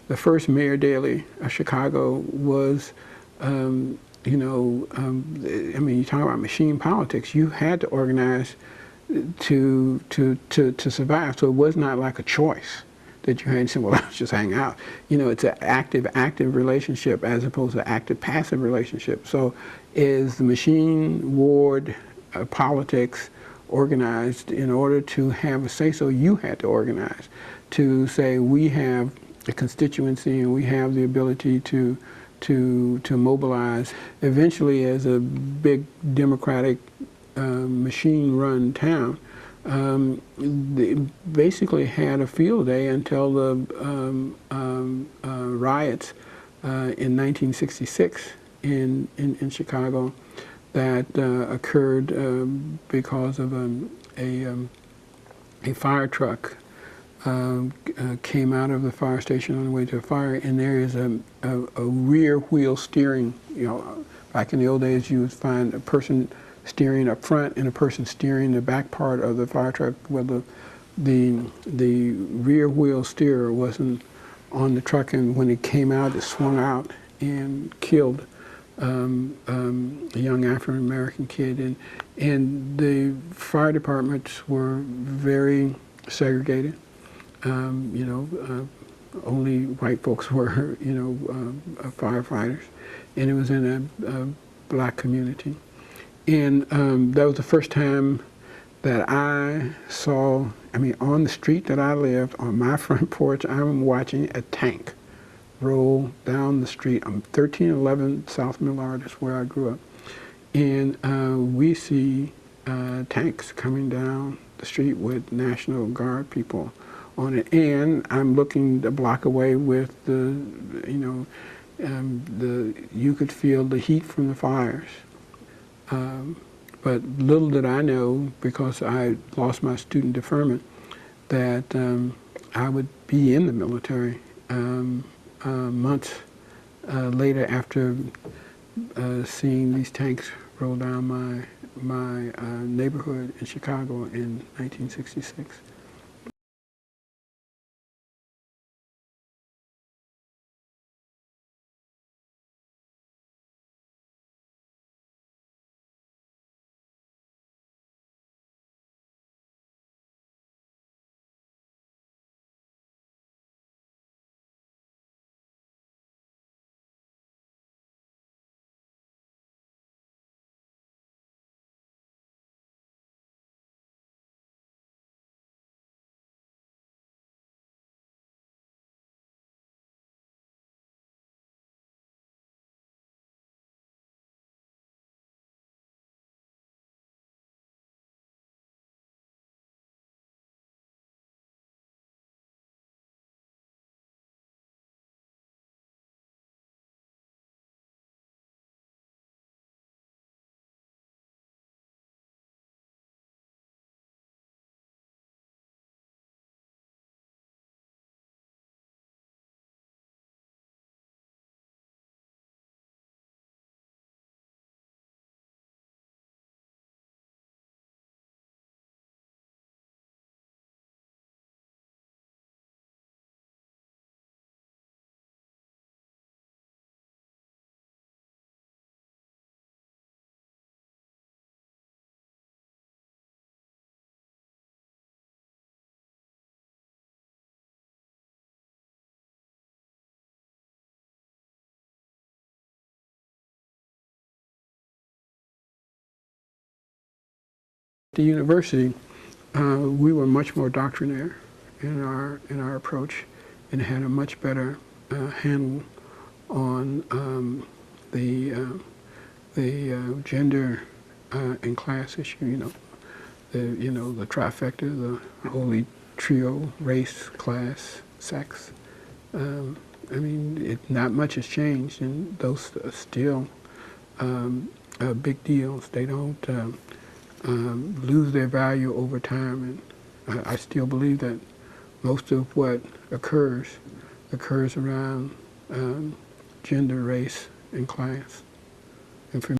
the first Mayor Daley of Chicago was, I mean, you talk about machine politics. You had to organize to survive. So it was not like a choice that you had and say, well, let's just hang out. It's an active relationship as opposed to active passive relationship. So is the machine ward politics organized in order to have a say-so? You had to organize to say we have a constituency and we have the ability to mobilize. Eventually, as a big democratic machine-run town, they basically had a field day until the riots in 1966 in Chicago that occurred because of a fire truck came out of the fire station on the way to a fire, and there is a rear wheel steering. Back in the old days, you would find a person steering up front and a person steering the back part of the fire truck. Well, the rear wheel steerer wasn't on the truck, and when it came out, it swung out and killed a young African American kid. And the fire departments were very segregated. Only white folks were, firefighters, and it was in a black community. And that was the first time that I saw, on the street that I lived, on my front porch, I'm watching a tank roll down the street. I'm 1311 South Millard is where I grew up. And we see tanks coming down the street with National Guard people on it. And I'm looking a block away with you could feel the heat from the fires. But little did I know, because I lost my student deferment, that I would be in the military months later after seeing these tanks roll down my neighborhood in Chicago in 1966. At the university, we were much more doctrinaire in our approach, and had a much better handle on the gender and class issue. The trifecta, the holy trio: race, class, sex. Not much has changed, and those are still big deals. They don't lose their value over time, and I still believe that most of what occurs around gender, race, and class. And for